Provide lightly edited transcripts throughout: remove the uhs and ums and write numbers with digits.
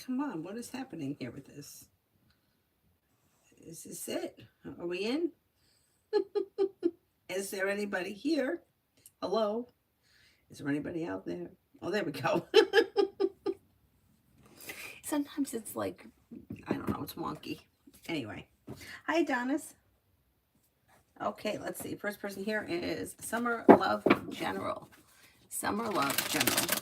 Come on, what is happening here with this? Is this it? Are we in? Is there anybody here? Hello? Is there anybody out there? Oh, there we go. Sometimes it's like, I don't know, it's wonky. Anyway. Hi, Adonis. Okay, let's see. First person here is Summer Love General. Summer Love General.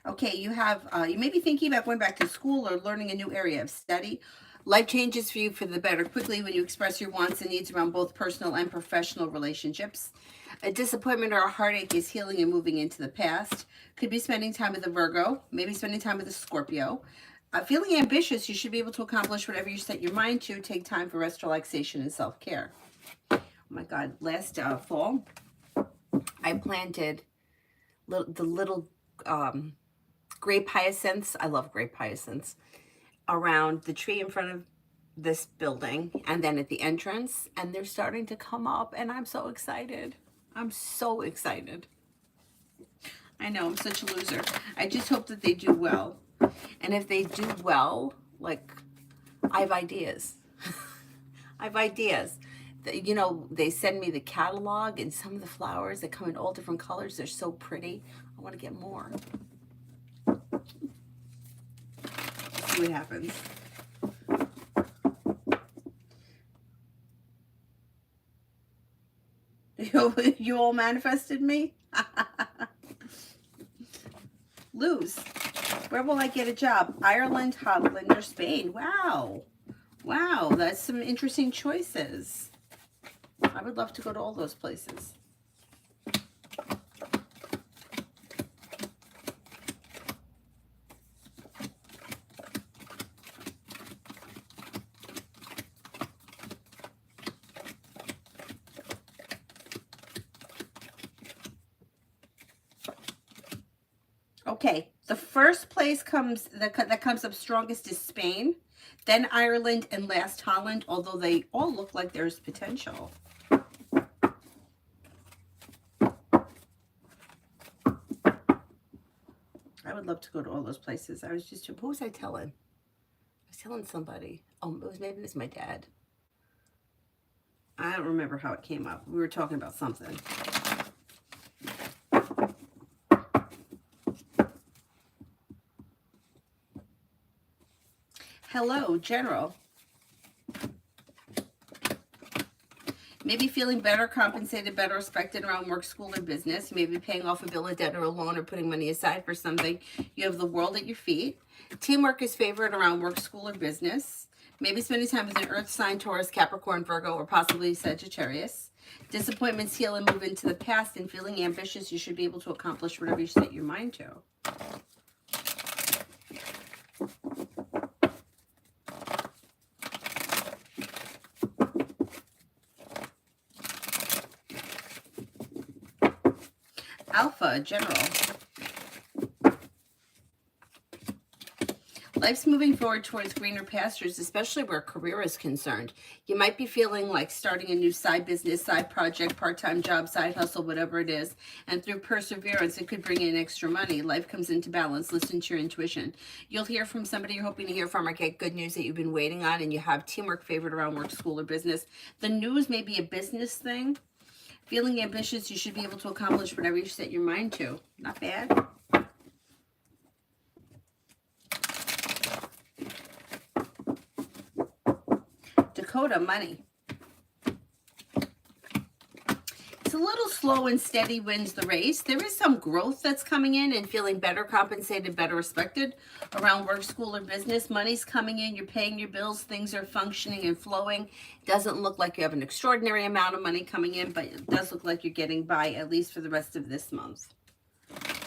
Okay, you may be thinking about going back to school or learning a new area of study. Life changes for you for the better quickly when you express your wants and needs around both personal and professional relationships. A disappointment or a heartache is healing and moving into the past. Could be spending time with a Virgo, maybe spending time with a Scorpio. Feeling ambitious, you should be able to accomplish whatever you set your mind to. Take time for rest, relaxation, and self-care. Oh my God, last fall, I planted the little grape hyacinths. I love grape hyacinths around the tree in front of this building and then at the entrance, and they're starting to come up, and I'm so excited. I'm so excited. I know, I'm such a loser. I just hope that they do well. And if they do well, like, I have ideas. I have ideas. You know, they send me the catalog, and some of the flowers that come in all different colors, they're so pretty. I want to get more. Let's see what happens. You all manifested me? Lose. Where will I get a job? Ireland, Holland, or Spain? Wow. Wow, that's some interesting choices. I would love to go to all those places. Okay, the first place that comes up strongest is Spain, then Ireland, and last Holland, although they all look like there's potential. I would love to go to all those places. Who was I telling? I was telling somebody. Oh, maybe it was my dad. I don't remember how it came up. We were talking about something. Hello, General. Maybe feeling better compensated, better respected around work, school, or business. Maybe paying off a bill, a debt, or a loan, or putting money aside for something. You have the world at your feet. Teamwork is favored around work, school, or business. Maybe spending time with an Earth sign, Taurus, Capricorn, Virgo, or possibly Sagittarius. Disappointments heal and move into the past, and feeling ambitious, you should be able to accomplish whatever you set your mind to. Alpha, General. Life's moving forward towards greener pastures, especially where career is concerned. You might be feeling like starting a new side business, side project, part-time job, side hustle, whatever it is. And through perseverance, it could bring in extra money. Life comes into balance. Listen to your intuition. You'll hear from somebody you're hoping to hear from or get good news that you've been waiting on, and you have teamwork favored around work, school, or business. The news may be a business thing. Feeling ambitious, you should be able to accomplish whatever you set your mind to. Not bad. Dakota, money. It's a little slow and steady wins the race. There is some growth that's coming in and feeling better compensated, better respected around work, school, or business. Money's coming in. You're paying your bills. Things are functioning and flowing. Doesn't look like you have an extraordinary amount of money coming in, but it does look like you're getting by at least for the rest of this month.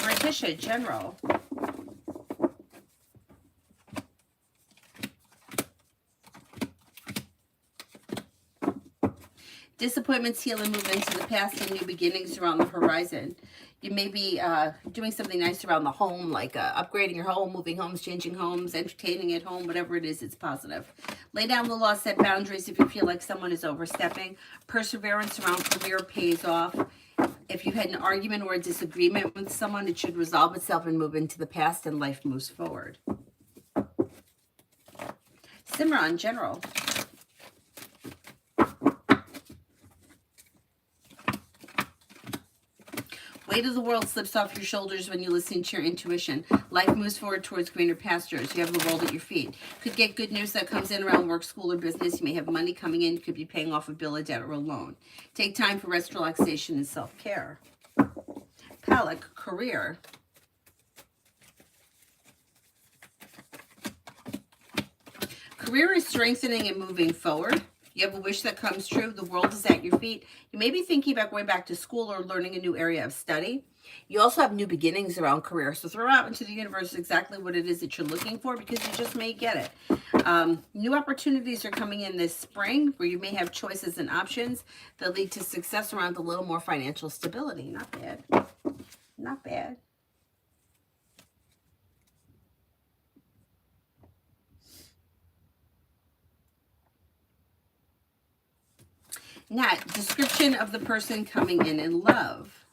Letitia, General. Disappointments heal and move into the past, and new beginnings are on the horizon. You may be doing something nice around the home, like upgrading your home, moving homes, changing homes, entertaining at home, whatever it is, it's positive. Lay down the law, set boundaries if you feel like someone is overstepping. Perseverance around career pays off. If you had an argument or a disagreement with someone, it should resolve itself and move into the past, and life moves forward. Simran, general. Weight of the world slips off your shoulders when you listen to your intuition. Life moves forward towards greener pastures. You have the world at your feet. Could get good news that comes in around work, school, or business. You may have money coming in. You could be paying off a bill, a debt, or a loan. Take time for rest, relaxation, and self-care. Palak, career. Career is strengthening and moving forward. You have a wish that comes true. The world is at your feet. You may be thinking about going back to school or learning a new area of study. You also have new beginnings around career. So throw out into the universe exactly what it is that you're looking for, because you just may get it. New opportunities are coming in this spring where you may have choices and options that lead to success around a little more financial stability. Not bad. Not bad. Now, description of the person coming in love.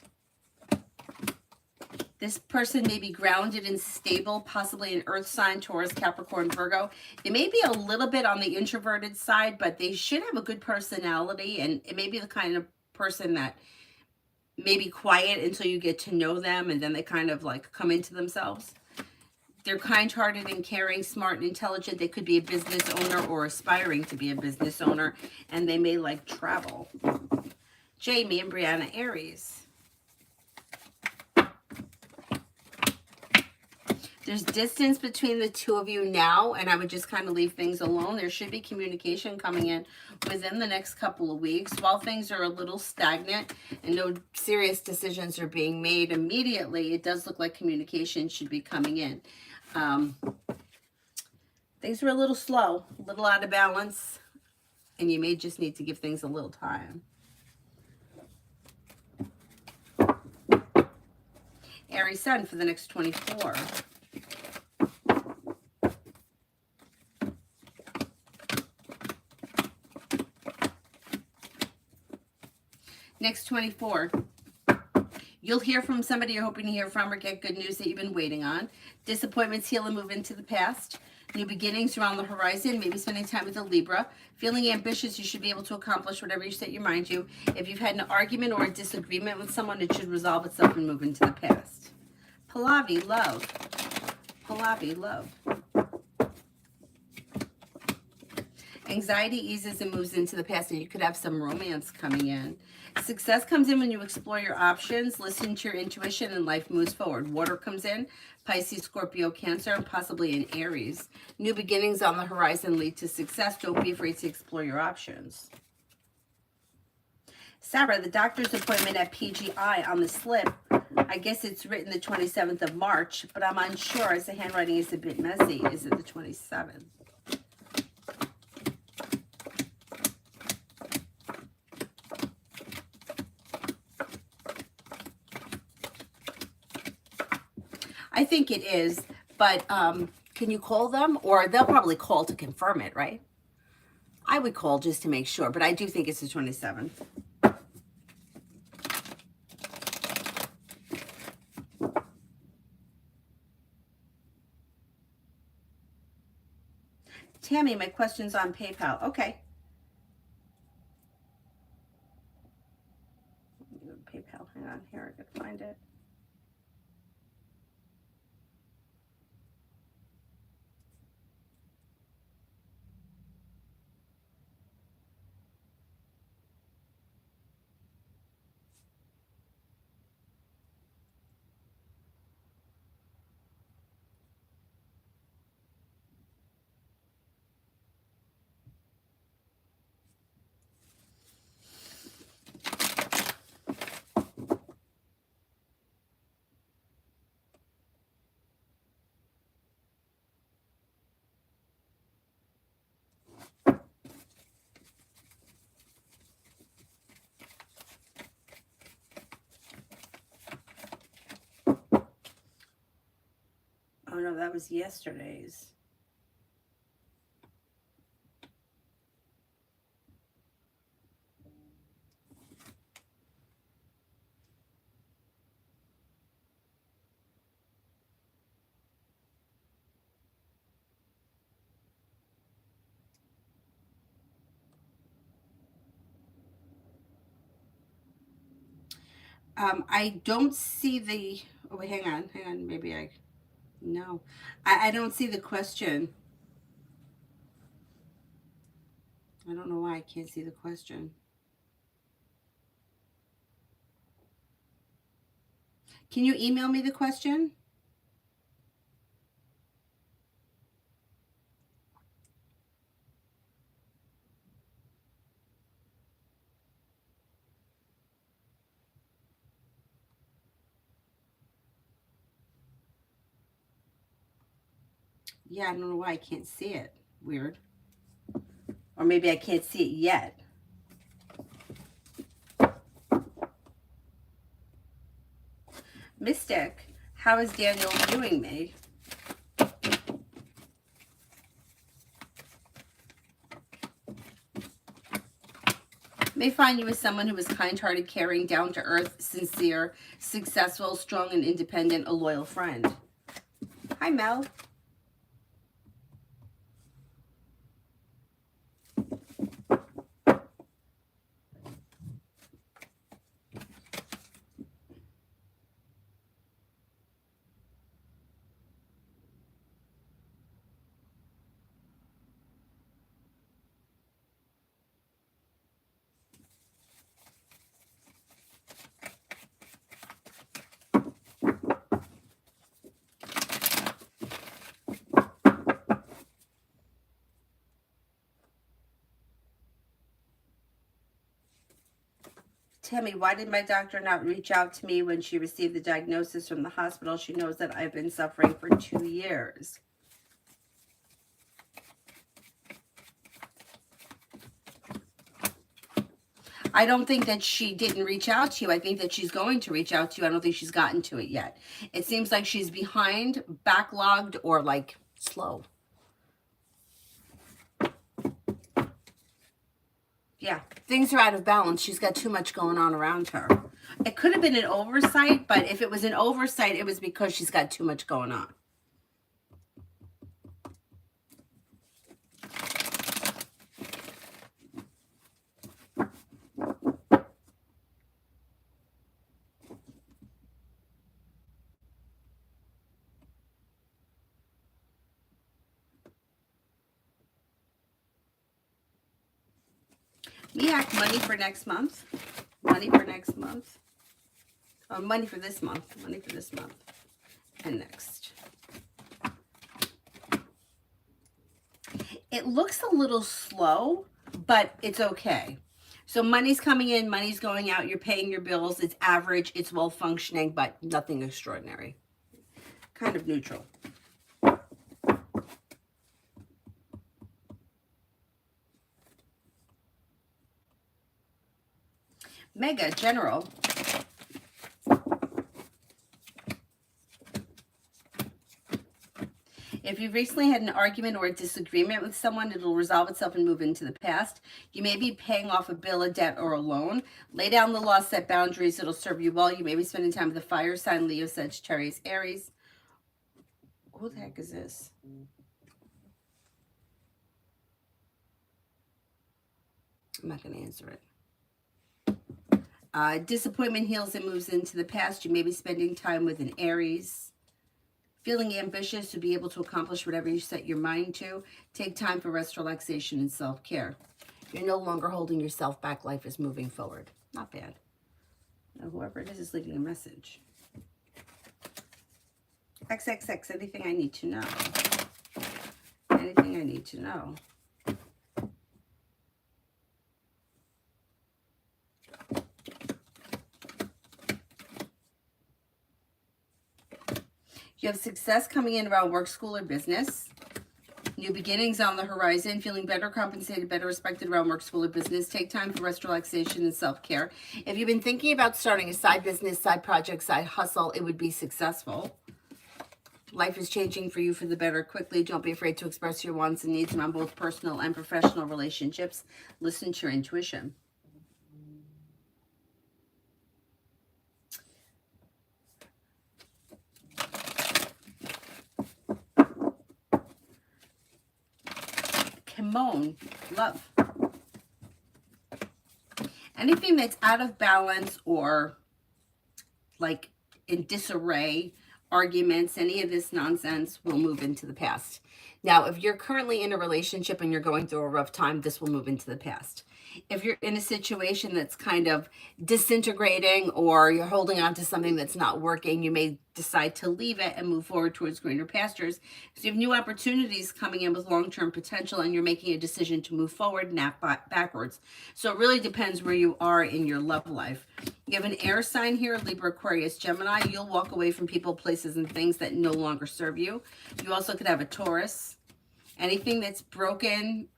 This person may be grounded and stable, possibly an earth sign, Taurus, Capricorn, Virgo. They may be a little bit on the introverted side, but they should have a good personality, and it may be the kind of person that may be quiet until you get to know them, and then they kind of like come into themselves. They're kind-hearted and caring, smart and intelligent. They could be a business owner or aspiring to be a business owner, and they may like travel. Jamie and Brianna, Aries. There's distance between the two of you now, and I would just kind of leave things alone. There should be communication coming in within the next couple of weeks. While things are a little stagnant and no serious decisions are being made immediately, it does look like communication should be coming in. Things were a little slow, a little out of balance, and you may just need to give things a little time. Aries Sun for the next 24. Next 24. You'll hear from somebody you're hoping to hear from, or get good news that you've been waiting on. Disappointments heal and move into the past. New beginnings are on the horizon. Maybe spending time with a Libra. Feeling ambitious, you should be able to accomplish whatever you set your mind to. If you've had an argument or a disagreement with someone, it should resolve itself and move into the past. Pallavi, love. Pallavi, love. Anxiety eases and moves into the past, and you could have some romance coming in. Success comes in when you explore your options, listen to your intuition, and life moves forward. Water comes in, Pisces, Scorpio, Cancer, and possibly an Aries. New beginnings on the horizon lead to success. Don't be afraid to explore your options. Sarah, the doctor's appointment at PGI on the slip. I guess it's written the 27th of March, but I'm unsure as the handwriting is a bit messy. Is it the 27th? I think it is, but can you call them? Or they'll probably call to confirm it, right? I would call just to make sure, but I do think it's the 27th. Tammy, my question's on PayPal. Okay. PayPal, hang on here, I gotta find it. no, that was yesterday's. I don't see the, oh wait, hang on, maybe no. I don't see the question. I don't know why I can't see the question. Can you email me the question? Yeah, I don't know why I can't see it. Weird. Or maybe I can't see it yet. Mystic, how is Daniel viewing me? May find you as someone who is kind-hearted, caring, down-to-earth, sincere, successful, strong and independent, a loyal friend. Hi, Mel. Tammy, why did my doctor not reach out to me when she received the diagnosis from the hospital? She knows that I've been suffering for 2 years. I don't think that she didn't reach out to you. I think that she's going to reach out to you. I don't think she's gotten to it yet. It seems like she's behind, backlogged, or like slow. Yeah, things are out of balance. She's got too much going on around her. It could have been an oversight, but if it was an oversight, it was because she's got too much going on. Miak, money for next month. Money for next month. Oh, money for this month. Money for this month. And next. It looks a little slow, but it's okay. So money's coming in, money's going out, you're paying your bills. It's average, it's well functioning, but nothing extraordinary. Kind of neutral. Mega, general. If you've recently had an argument or a disagreement with someone, it'll resolve itself and move into the past. You may be paying off a bill, a debt, or a loan. Lay down the law, set boundaries. It'll serve you well. You may be spending time with the fire sign, Leo, Sagittarius, Aries. Who the heck is this? I'm not going to answer it. Disappointment heals and moves into the past. You may be spending time with an Aries. Feeling ambitious to be able to accomplish whatever you set your mind to. Take time for rest, relaxation, and self-care. You're no longer holding yourself back. Life is moving forward. Not bad. Now, whoever it is leaving a message. XXX, anything I need to know. Anything I need to know. You have success coming in around work, school, or business. New beginnings on the horizon. Feeling better compensated, better respected around work, school, or business. Take time for rest, relaxation, and self-care. If you've been thinking about starting a side business, side project, side hustle, it would be successful. Life is changing for you for the better quickly. Don't be afraid to express your wants and needs around both personal and professional relationships. Listen to your intuition. Kimon, love. Anything that's out of balance or like in disarray, arguments, any of this nonsense will move into the past. Now, if you're currently in a relationship and you're going through a rough time, this will move into the past. If you're in a situation that's kind of disintegrating or you're holding on to something that's not working, you may decide to leave it and move forward towards greener pastures. So you have new opportunities coming in with long-term potential and you're making a decision to move forward, not backwards. So it really depends where you are in your love life. You have an air sign here, Libra, Aquarius, Gemini. You'll walk away from people, places, and things that no longer serve you. You also could have a Taurus. Anything that's broken,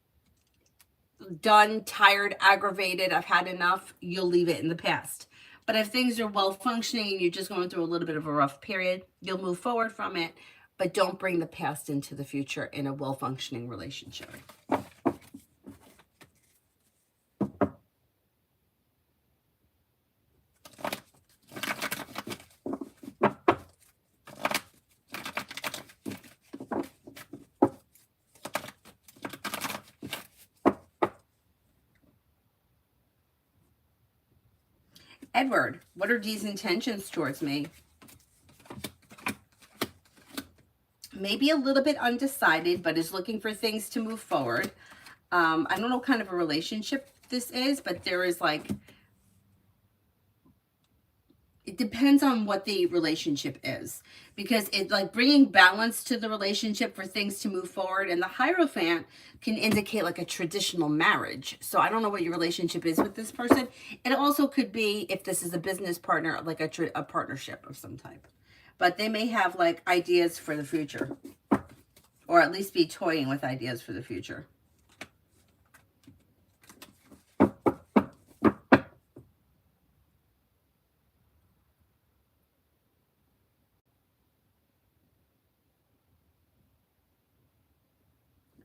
done, tired, aggravated, I've had enough, you'll leave it in the past. But if things are well functioning and you're just going through a little bit of a rough period, you'll move forward from it, but don't bring the past into the future in a well functioning relationship. Edward, what are Dee's intentions towards me? Maybe a little bit undecided, but is looking for things to move forward. I don't know what kind of a relationship this is, but there is like, it depends on what the relationship is, because it's like bringing balance to the relationship for things to move forward. And the Hierophant can indicate like a traditional marriage. So I don't know what your relationship is with this person. It also could be, if this is a business partner, like a partnership of some type. But they may have like ideas for the future, or at least be toying with ideas for the future.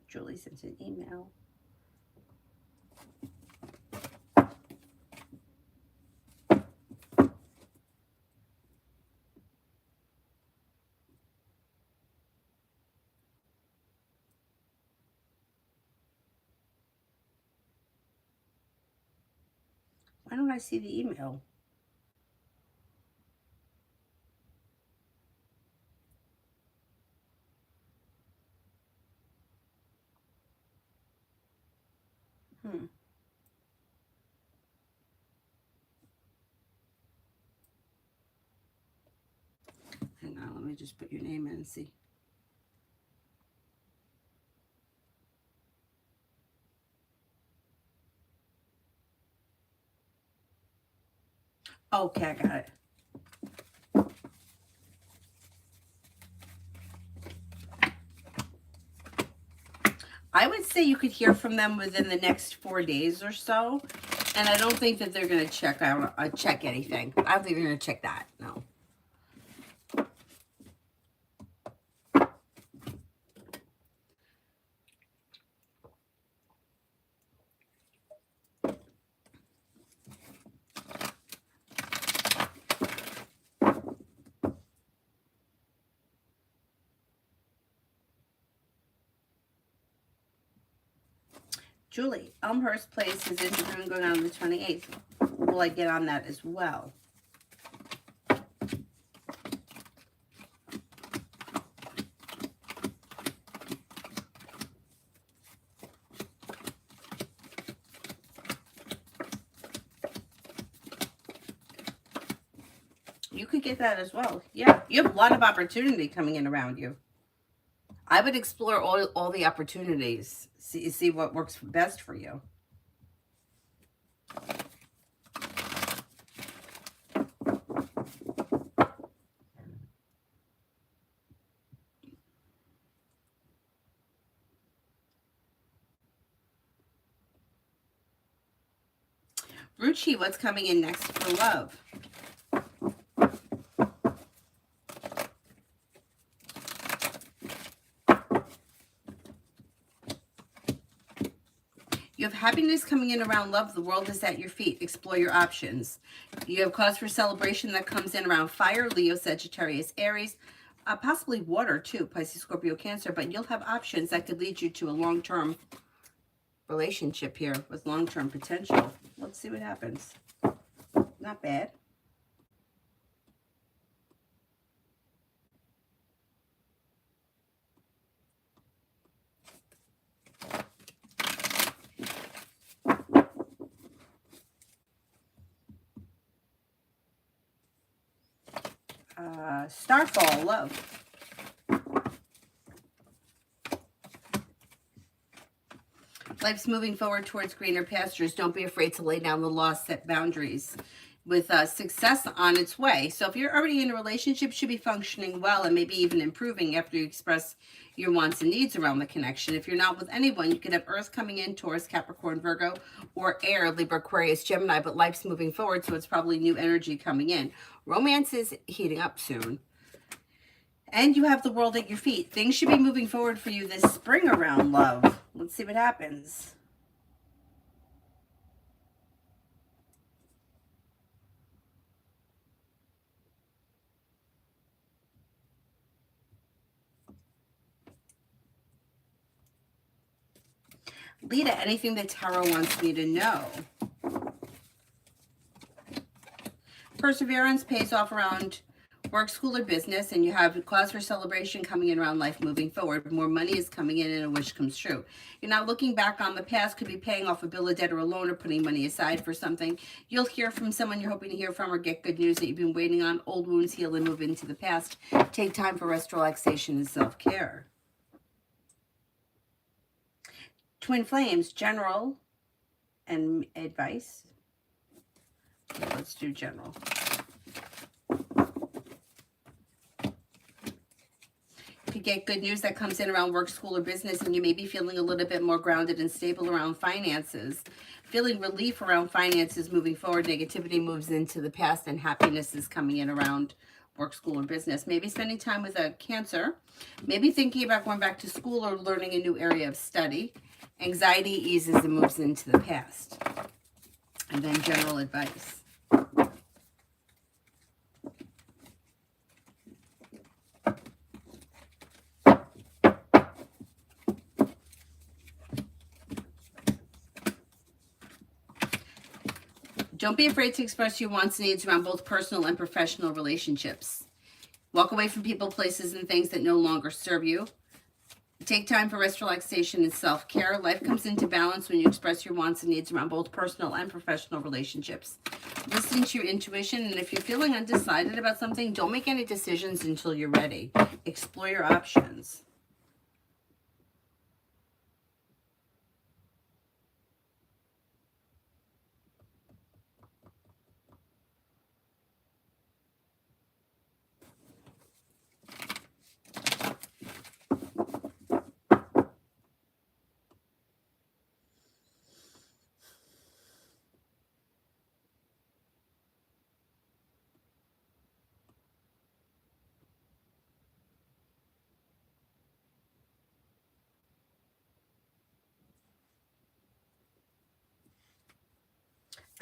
Julie sent an email. Why don't I see the email? Hang on, let me just put your name in and see. Okay, I got it. I would say you could hear from them within the next 4 days or so. And I don't think that they're going to check anything. I don't think they're going to check that. No. Julie, Elmhurst Place is interviewing going on the 28th. Will I get on that as well? You could get that as well. Yeah, you have a lot of opportunity coming in around you. I would explore all the opportunities. See what works best for you. Ruchi, what's coming in next for love? have happiness coming in around love. The world is at your feet. Explore your options. You have cause for celebration that comes in around fire, Leo, Sagittarius, Aries, possibly water too, Pisces, Scorpio, Cancer. But you'll have options that could lead you to a long-term relationship here with long-term potential. Let's see what happens. Not bad. Starfall, love. Life's moving forward towards greener pastures. Don't be afraid to lay down the law, set boundaries. With success on its way. So if you're already in a relationship, should be functioning well and maybe even improving after you express your wants and needs around the connection. If you're not with anyone, you could have Earth coming in, Taurus, Capricorn, Virgo, or Air, Libra, Aquarius, Gemini, but life's moving forward, so it's probably new energy coming in. Romance is heating up soon. And you have the world at your feet. Things should be moving forward for you this spring around love. Let's see what happens. Lita, anything that Tarot wants me to know. Perseverance pays off around work, school, or business, and you have cause for celebration coming in around life moving forward. More money is coming in and a wish comes true. You're not looking back on the past, could be paying off a bill of debt or a loan or putting money aside for something. You'll hear from someone you're hoping to hear from or get good news that you've been waiting on. Old wounds heal and move into the past. Take time for rest, relaxation, and self-care. Twin flames, general and advice. Okay, let's do general. If you get good news that comes in around work, school, or business, and you may be feeling a little bit more grounded and stable around finances, feeling relief around finances moving forward, negativity moves into the past, and happiness is coming in around work, school, or business. Maybe spending time with a Cancer, maybe thinking about going back to school or learning a new area of study. Anxiety eases and moves into the past. And then general advice. Don't be afraid to express your wants and needs around both personal and professional relationships. Walk away from people, places, and things that no longer serve you. Take time for rest, relaxation, and self-care. Life comes into balance when you express your wants and needs around both personal and professional relationships. Listen to your intuition, and if you're feeling undecided about something, don't make any decisions until you're ready. Explore your options.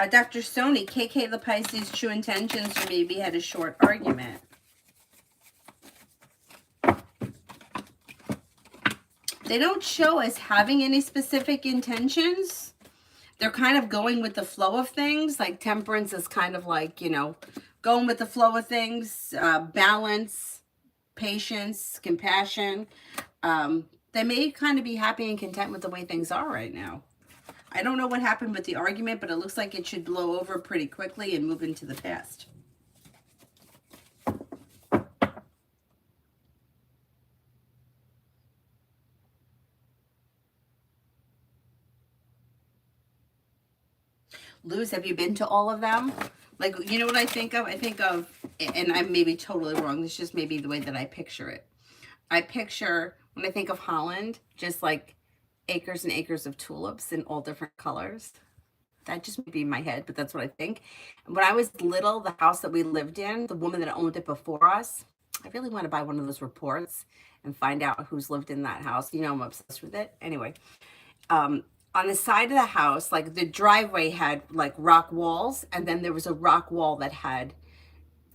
Dr. Sony, KK the Pisces, true intentions, or maybe had a short argument. They don't show us having any specific intentions. They're kind of going with the flow of things. Like Temperance is kind of like, you know, going with the flow of things. Balance, patience, compassion. They may kind of be happy and content with the way things are right now. I don't know what happened with the argument, but it looks like it should blow over pretty quickly and move into the past. Luz, have you been to all of them? Like, you know what I think of? I think of, and I may be totally wrong, this just may be the way that I picture it. I picture, when I think of Holland, just like acres and acres of tulips in all different colors. That just may be in my head, but that's what I think. And when I was little, the house that we lived in, the woman that owned it before us, I really want to buy one of those reports and find out who's lived in that house. You know, I'm obsessed with it. Anyway, on the side of the house, like the driveway had like rock walls, and then there was a rock wall that had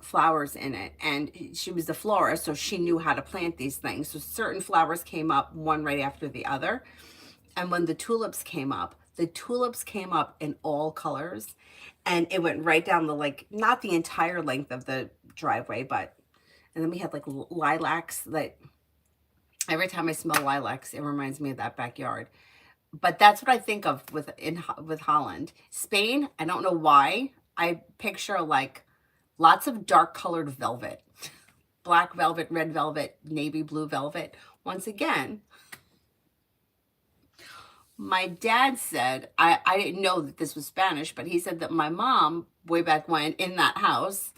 flowers in it. And she was the florist, so she knew how to plant these things. So certain flowers came up one right after the other. And when the tulips came up, in all colors, and it went right down the, like, not the entire length of the driveway, but, and then we had like lilacs that every time I smell lilacs, it reminds me of that backyard. But that's what I think of with Holland. Spain, I don't know why. I picture like lots of dark colored velvet, black velvet, red velvet, navy blue velvet. Once again, my dad said, I didn't know that this was Spanish, but he said that my mom, way back when in that house,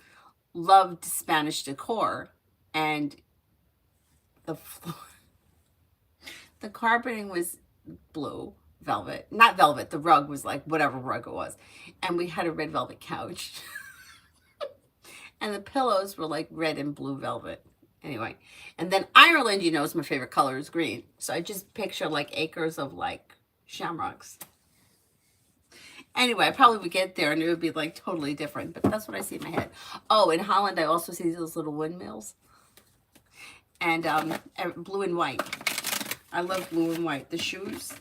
loved Spanish decor. And the the carpeting was blue velvet, not velvet. The rug was like whatever rug it was. And we had a red velvet couch. And the pillows were like red and blue velvet. Anyway, and then Ireland, you know, is my favorite color is green. So I just picture like acres of like shamrocks. Anyway, I probably would get there and it would be like totally different, but that's what I see in my head. Oh, in Holland, I also see those little windmills. And blue and white. I love blue and white. The shoes.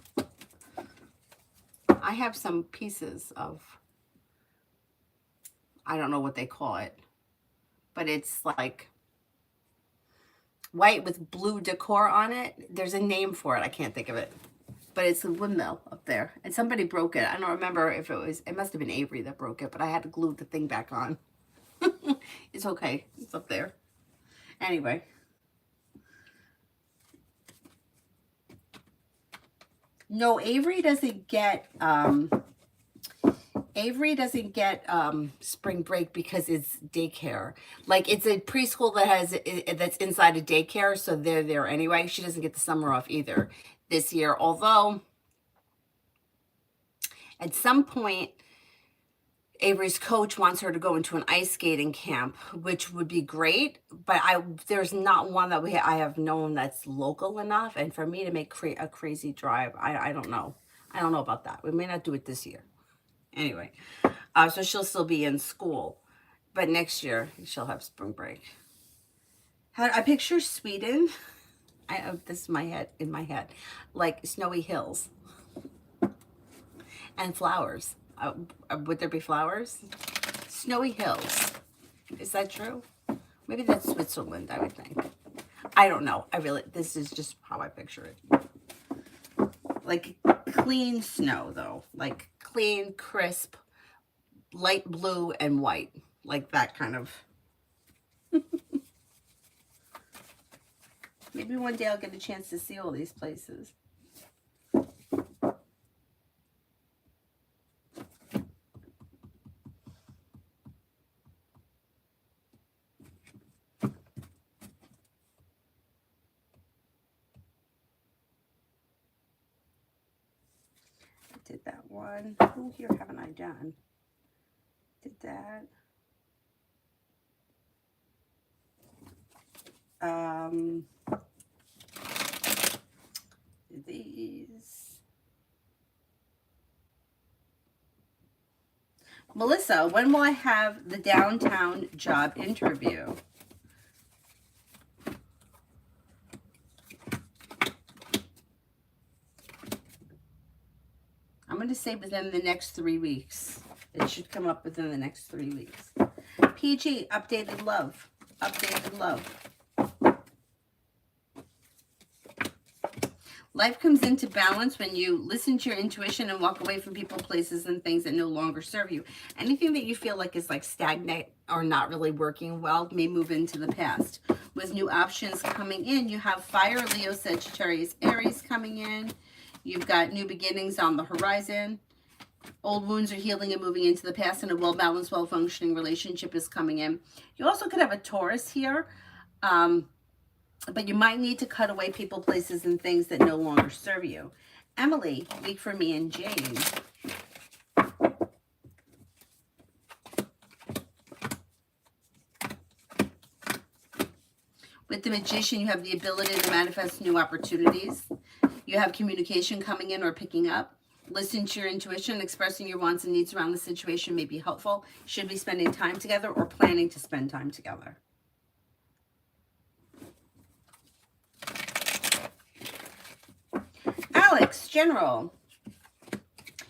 I have some pieces of, I don't know what they call it, but it's like white with blue decor on it. There's a name for it. I can't think of it. But it's a windmill up there. And somebody broke it. I don't remember if it must have been Avery that broke it, but I had to glue the thing back on. It's okay. It's up there. Anyway. No, Avery doesn't get spring break because it's daycare. Like it's a preschool that has that's inside a daycare, so they're there anyway. She doesn't get the summer off either this year, although at some point Avery's coach wants her to go into an ice skating camp, which would be great, but there's not one that I have known that's local enough, and for me to make a crazy drive, I don't know. I don't know about that. We may not do it this year. Anyway, so she'll still be in school, but next year she'll have spring break. I picture Sweden. I have this in my head, like snowy hills and flowers. Would there be flowers? Snowy hills. Is that true? Maybe that's Switzerland, I would think. I don't know. This is just how I picture it. Like clean snow, though. Like clean, crisp, light blue and white. Like that kind of. Maybe one day I'll get a chance to see all these places. Did that one. Who here haven't I done? Did that. These. Melissa, when will I have the downtown job interview? I'm going to say within the next 3 weeks. It should come up within the next 3 weeks. PG, updated love. Updated love. Life comes into balance when you listen to your intuition and walk away from people, places, and things that no longer serve you. Anything that you feel like is like stagnant or not really working well may move into the past. With new options coming in, you have Fire, Leo, Sagittarius, Aries coming in. You've got new beginnings on the horizon. Old wounds are healing and moving into the past, and a well-balanced, well-functioning relationship is coming in. You also could have a Taurus here, but you might need to cut away people, places, and things that no longer serve you. Emily, week for me and Jane. With the Magician, you have the ability to manifest new opportunities. You have communication coming in or picking up. Listen to your intuition. Expressing your wants and needs around the situation may be helpful. Should be spending time together or planning to spend time together. Alex, general.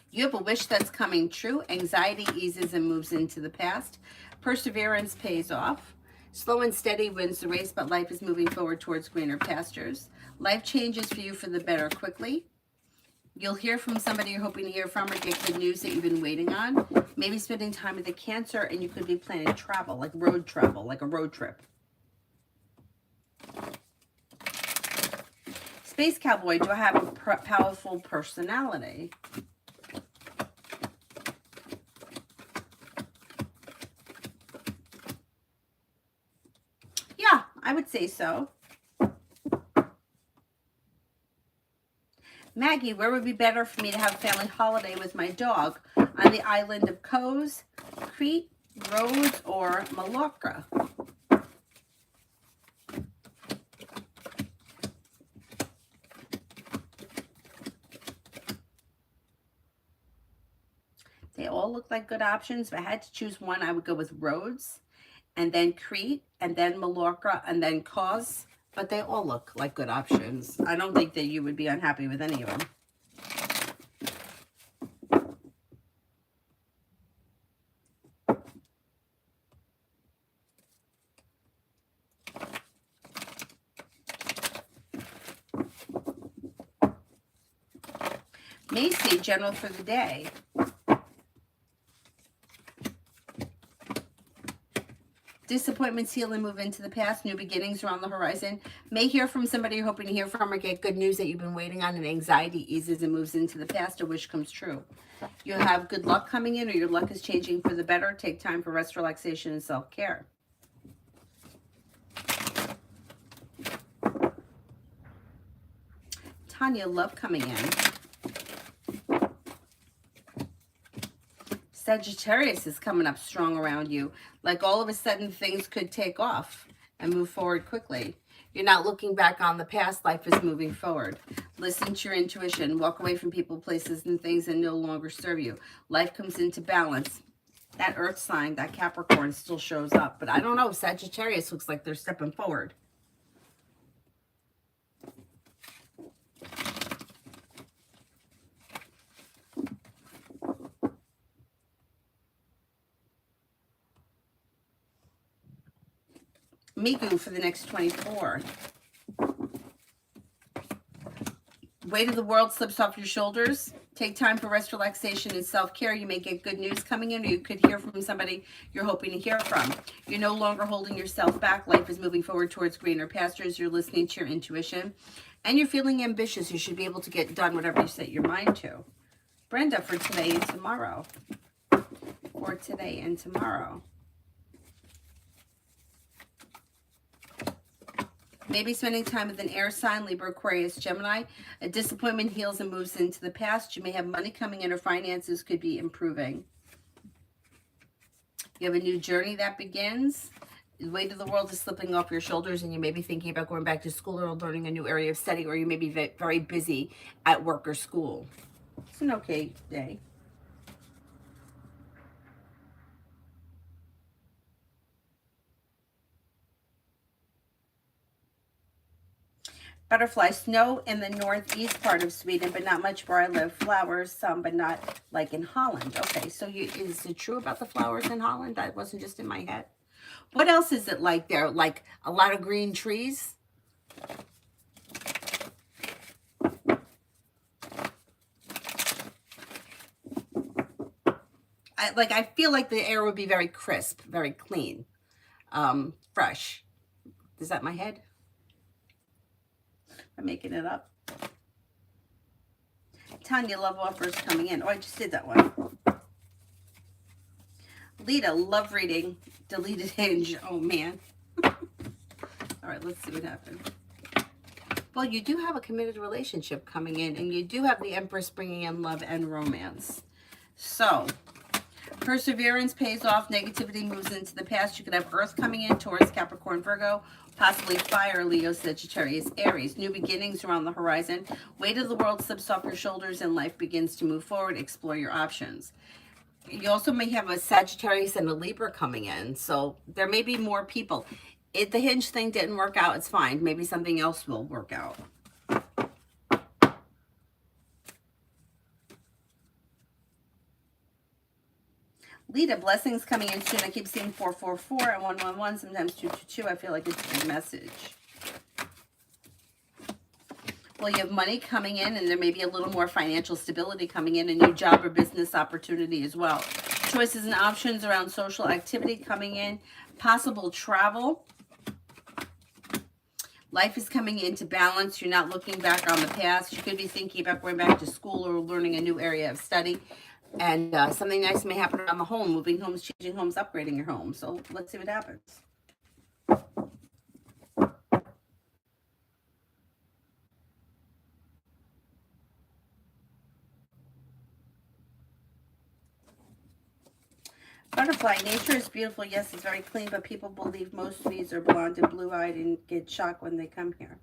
You have a wish that's coming true. Anxiety eases and moves into the past. Perseverance pays off. Slow and steady wins the race, but life is moving forward towards greener pastures. Life changes for you for the better quickly. You'll hear from somebody you're hoping to hear from or get good news that you've been waiting on. Maybe spending time with a Cancer, and you could be planning travel, like road travel, like a road trip. Space Cowboy, do I have a powerful personality? Yeah, I would say so. Maggie, where would be better for me to have a family holiday with my dog? On the island of Kos, Crete, Rhodes, or Mallorca? They all look like good options. If I had to choose one, I would go with Rhodes, and then Crete, and then Mallorca, and then Kos. But they all look like good options. I don't think that you would be unhappy with any of them. Macy, general for the day. Disappointments heal and move into the past. New beginnings are on the horizon. May hear from somebody you're hoping to hear from or get good news that you've been waiting on, and anxiety eases and moves into the past. A wish comes true. You'll have good luck coming in, or your luck is changing for the better. Take time for rest, relaxation, and self-care. Tanya, love coming in. Sagittarius is coming up strong around you. Like all of a sudden things could take off and move forward quickly. You're not looking back on the past. Life is moving forward. Listen to your intuition. Walk away from people, places, and things that no longer serve you. Life comes into balance. That earth sign, that Capricorn, still shows up. But I don't know. Sagittarius looks like they're stepping forward. Migu for the next 24. Weight of the world slips off your shoulders. Take time for rest, relaxation, and self-care. You may get good news coming in, or you could hear from somebody you're hoping to hear from. You're no longer holding yourself back. Life is moving forward towards greener pastures. You're listening to your intuition, and you're feeling ambitious. You should be able to get done whatever you set your mind to. Brenda for today and tomorrow. For today and tomorrow. Maybe spending time with an air sign, Libra, Aquarius, Gemini. A disappointment heals and moves into the past. You may have money coming in, or finances could be improving. You have a new journey that begins. The weight of the world is slipping off your shoulders, and you may be thinking about going back to school or learning a new area of study, or you may be very busy at work or school. It's an okay day. Butterfly, snow in the northeast part of Sweden, but not much where I live. Flowers, some, but not like in Holland. Okay, so is it true about the flowers in Holland? That wasn't just in my head. What else is it like there? Like a lot of green trees? I feel like the air would be very crisp, very clean, fresh. Is that my head? I'm making it up. Tanya, love offers coming in. Oh, I just did that one. Lita, love reading. Deleted hinge. Oh, man. All right, let's see what happened. Well, you do have a committed relationship coming in, and you do have the Empress bringing in love and romance. So, Perseverance pays off. Negativity moves into the past. You could have Earth coming in, Taurus, Capricorn, Virgo, possibly fire, Leo, Sagittarius, Aries. New beginnings are on the horizon. Weight of the world slips off your shoulders and life begins to move forward. Explore your options. You also may have a Sagittarius and a Libra coming in. So there may be more people. If the hinge thing didn't work out, it's fine. Maybe something else will work out. Lita, blessings coming in soon. I keep seeing 444 and 111, sometimes 222. I feel like it's a message. Well, you have money coming in, and there may be a little more financial stability coming in, a new job or business opportunity as well. Choices and options around social activity coming in, possible travel. Life is coming into balance. You're not looking back on the past. You could be thinking about going back to school or learning a new area of study. And something nice may happen around the home, moving homes, changing homes, upgrading your home. So let's see what happens. Butterfly, nature is beautiful. Yes, it's very clean, but people believe most bees are blonde and blue-eyed and get shocked when they come here.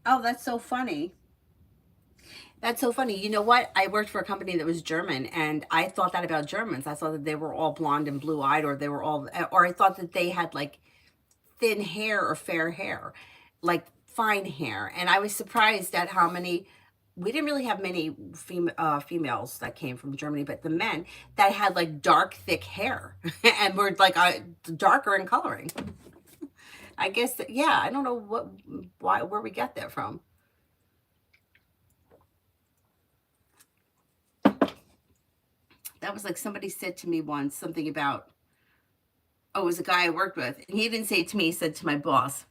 Oh, that's so funny. That's so funny. You know what? I worked for a company that was German, and I thought that about Germans. I thought that they were all blonde and blue-eyed, or they were all, or I thought that they had like thin hair or fair hair, like fine hair. And I was surprised at how many, we didn't really have many females that came from Germany, but the men that had like dark, thick hair and were like darker in coloring. I guess, yeah, I don't know where we got that from. That was like somebody said to me once something about, oh, it was a guy I worked with. And he didn't say it to me, he said to my boss.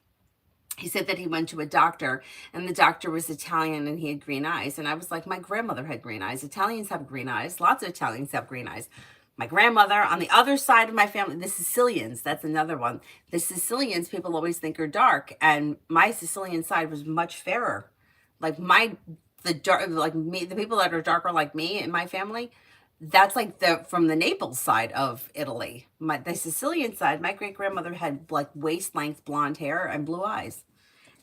He said that he went to a doctor and the doctor was Italian and he had green eyes. And I was like, my grandmother had green eyes. Italians have green eyes. Lots of Italians have green eyes. My grandmother, on the other side of my family, the Sicilians, that's another one. The Sicilians, people always think are dark. And my Sicilian side was much fairer. Like the people that are darker like me in my family, that's like from the Naples side of Italy. The Sicilian side, my great grandmother had like waist length blonde hair and blue eyes.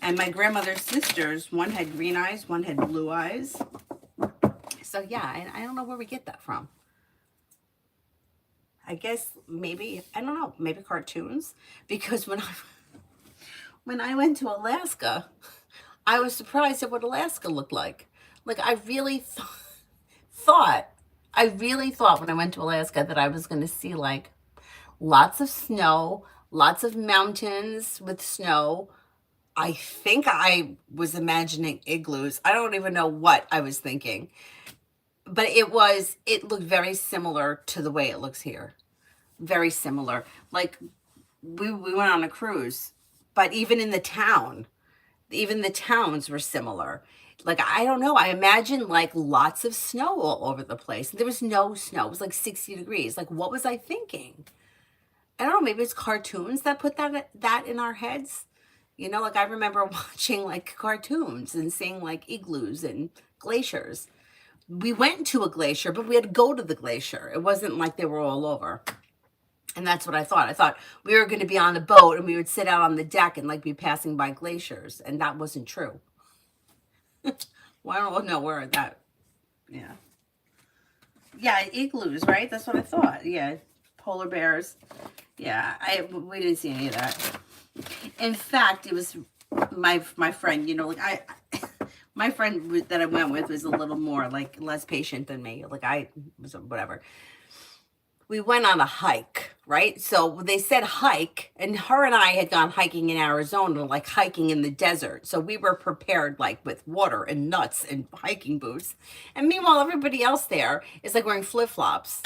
And my grandmother's sisters, one had green eyes, one had blue eyes. So yeah, I don't know where we get that from. I guess maybe, I don't know, maybe cartoons. Because when I went to Alaska, I was surprised at what Alaska looked like. Like I really thought when I went to Alaska that I was going to see like lots of snow, lots of mountains with snow. I think I was imagining igloos. I don't even know what I was thinking. But it looked very similar to the way it looks here. Very similar. Like we went on a cruise, but even in the town, even the towns were similar. Like, I don't know. I imagine like lots of snow all over the place. There was no snow. It was like 60 degrees. Like, what was I thinking? I don't know. Maybe it's cartoons that put that in our heads. You know, like I remember watching like cartoons and seeing like igloos and glaciers. We went to a glacier, but we had to go to the glacier. It wasn't like they were all over. And that's what I thought. I thought we were going to be on a boat and we would sit out on the deck and like be passing by glaciers. And that wasn't true. Well, I don't know where that, yeah. Yeah, igloos, right? That's what I thought. Yeah, polar bears. Yeah, we didn't see any of that. In fact, it was my friend, you know, like my friend that I went with was a little more like less patient than me. Like I was whatever. We went on a hike, right? So they said hike, and her and I had gone hiking in Arizona, like hiking in the desert. So we were prepared like with water and nuts and hiking boots. And meanwhile, everybody else there is like wearing flip-flops.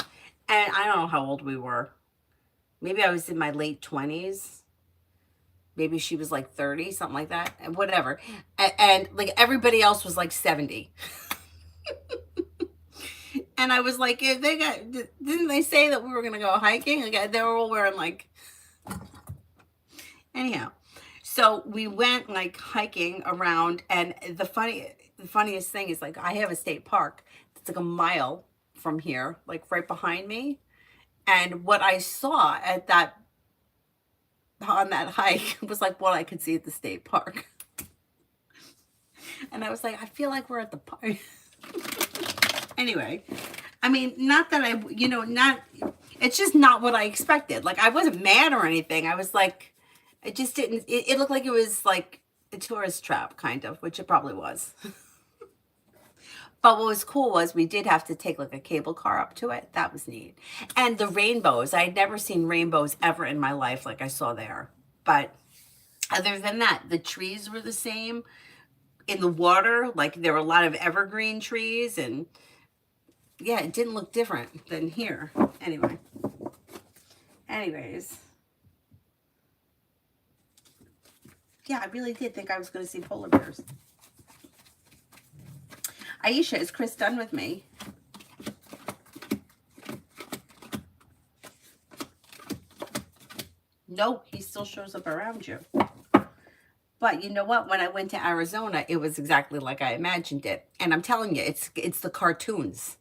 And I don't know how old we were. Maybe I was in my late 20s. Maybe she was like 30, something like that, and whatever. And like everybody else was like 70. And I was like, didn't they say that we were going to go hiking? Like, they were all wearing like, anyhow. So we went like hiking around, and the funniest thing is like, I have a state park that's like a mile from here, like right behind me. And what I saw at that on that hike was like what I could see at the state park. And I was like, I feel like we're at the park. Anyway, I mean, not that I, not, it's just not what I expected. Like, I wasn't mad or anything. I was like, it just didn't, it looked like it was like a tourist trap, kind of, which it probably was. But what was cool was we did have to take like a cable car up to it. That was neat. And the rainbows, I had never seen rainbows ever in my life like I saw there. But other than that, the trees were the same. In the water, like there were a lot of evergreen trees, and yeah, it didn't look different than here. Anyways, yeah, I really did think I was going to see polar bears. Aisha, is Chris done with me? No, he still shows up around you. But you know what? When I went to Arizona, it was exactly like I imagined it. And I'm telling you, it's the cartoons.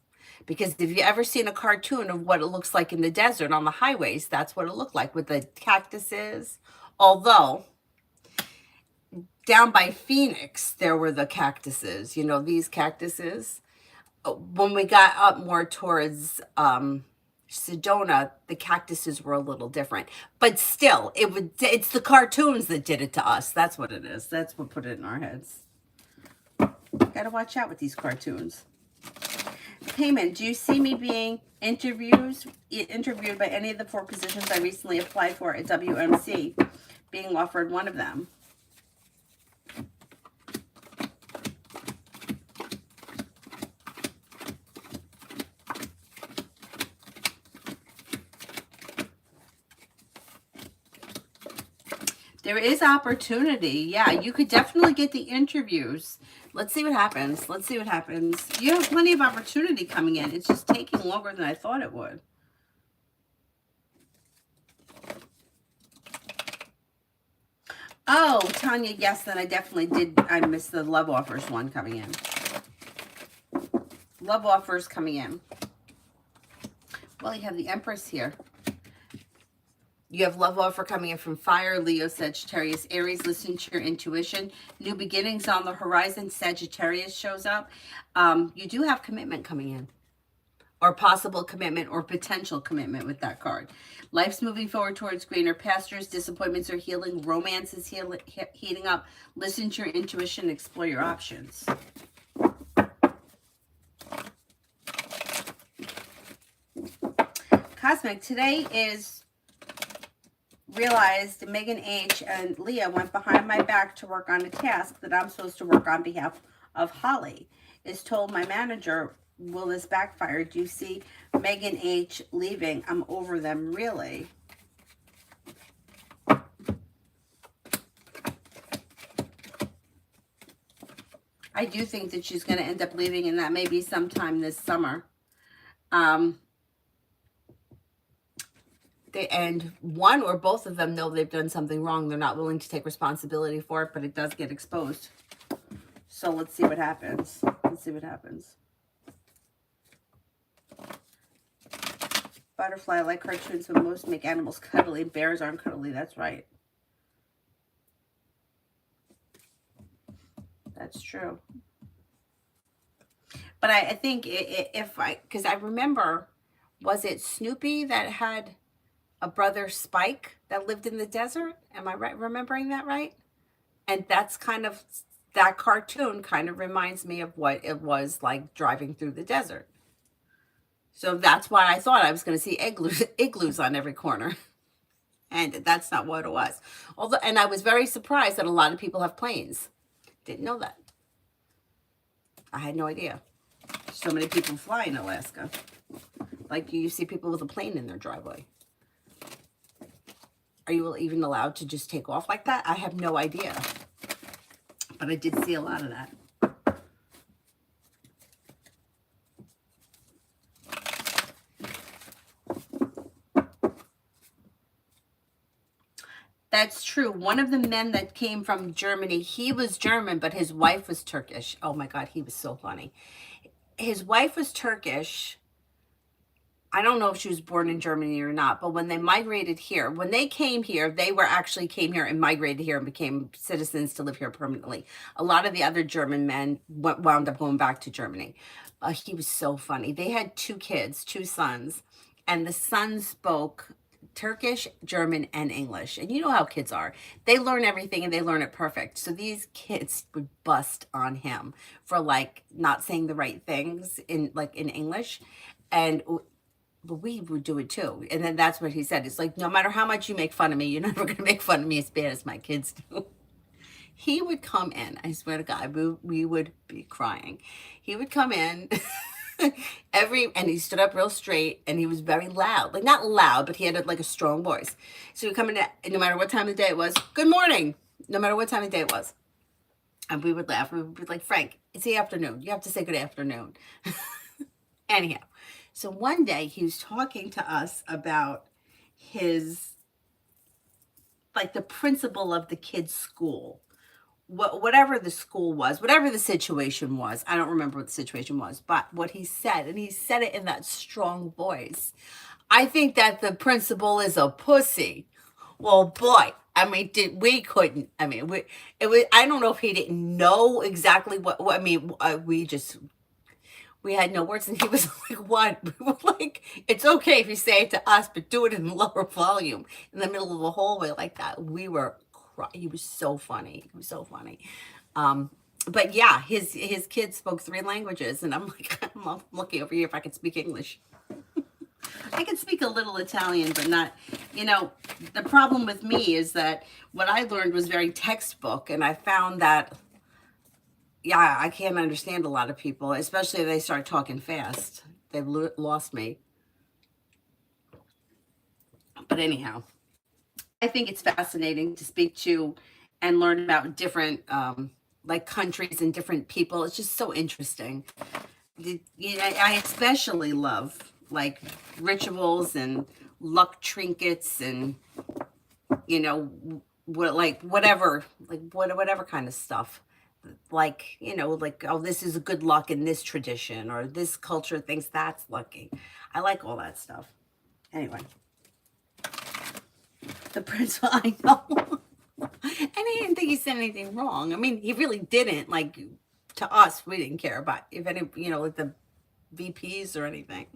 Because if you ever seen a cartoon of what it looks like in the desert on the highways, that's what it looked like with the cactuses. Although, down by Phoenix, there were the cactuses. You know, these cactuses. When we got up more towards Sedona, the cactuses were a little different. But still, it's the cartoons that did it to us. That's what it is. That's what put it in our heads. Gotta watch out with these cartoons. Payment, do you see me being interviewed by any of the 4 positions I recently applied for at WMC, being offered one of them? There is opportunity. Yeah, you could definitely get the interviews. Let's see what happens. Let's see what happens. You have plenty of opportunity coming in. It's just taking longer than I thought it would. Oh, Tanya, yes, then I definitely did. I missed the love offers one coming in. Love offers coming in. Well, you have the Empress here. You have love offer coming in from Fire, Leo, Sagittarius, Aries. Listen to your intuition. New beginnings on the horizon. Sagittarius shows up. You do have commitment coming in, or possible commitment or potential commitment with that card. Life's moving forward towards greener pastures. Disappointments are healing. Romance is heating up. Listen to your intuition. Explore your options. Cosmic, today is realized Megan H. and Leah went behind my back to work on a task that I'm supposed to work on behalf of Holly. Is told my manager, will this backfire? Do you see Megan H. leaving? I'm over them, really. I do think that she's going to end up leaving, and that may be sometime this summer. And one or both of them know they've done something wrong. They're not willing to take responsibility for it, but it does get exposed. So let's see what happens. Let's see what happens. Butterfly, I like cartoons, but most make animals cuddly. Bears aren't cuddly. That's right. That's true. But I think because I remember, was it Snoopy that had a brother Spike that lived in the desert? Am I right remembering that right? And that's kind of, that cartoon kind of reminds me of what it was like driving through the desert. So that's why I thought I was going to see igloos on every corner. And that's not what it was. Although, and I was very surprised that a lot of people have planes. Didn't know that. I had no idea. So many people fly in Alaska. Like you see people with a plane in their driveway. Are you even allowed to just take off like that? I have no idea. But I did see a lot of that. That's true. One of the men that came from Germany, he was German, but his wife was Turkish. Oh my God, he was so funny. His wife was Turkish. I don't know if she was born in Germany or not, but when they migrated here, when they came here, they were actually came here and migrated here and became citizens to live here permanently. A lot of the other German men wound up going back to Germany. He was so funny. They had two kids, two sons, and the son spoke Turkish, German, and English. And you know how kids are. They learn everything and they learn it perfect. So these kids would bust on him for like not saying the right things in English. And but we would do it too. And then that's what he said. It's like, no matter how much you make fun of me, you're never going to make fun of me as bad as my kids do. He would come in, I swear to God, we would be crying. He would come in and he stood up real straight and he was very loud. Like, not loud, but he had like a strong voice. So he'd come in, no matter what time of the day it was, good morning, no matter what time of the day it was. And we would laugh. We would be like, Frank, it's the afternoon. You have to say good afternoon. Anyhow. So one day he was talking to us about his, like the principal of the kid's school, whatever the school was, whatever the situation was. I don't remember what the situation was, but what he said, and he said it in that strong voice. I think that the principal is a pussy. Well, boy, I mean, we couldn't. I mean, it was. I don't know if he didn't know exactly what I mean, we had no words, and he was like, what? We were like, it's okay if you say it to us, but do it in lower volume in the middle of the hallway like that. We were he was so funny. He was so funny. But yeah, his kids spoke 3 languages, and I'm like, I'm looking over here if I could speak English. I can speak a little Italian, but not, the problem with me is that what I learned was very textbook, and I found that yeah, I can't understand a lot of people, especially if they start talking fast. They've lost me. But anyhow, I think it's fascinating to speak to and learn about different like countries and different people. It's just so interesting. I especially love like rituals and luck trinkets and whatever kind of stuff. Like, like, oh, this is a good luck in this tradition, or this culture thinks that's lucky. I like all that stuff. Anyway, the principal, I know. And he didn't think he said anything wrong. I mean, he really didn't. Like, to us, we didn't care about if any, like the VPs or anything.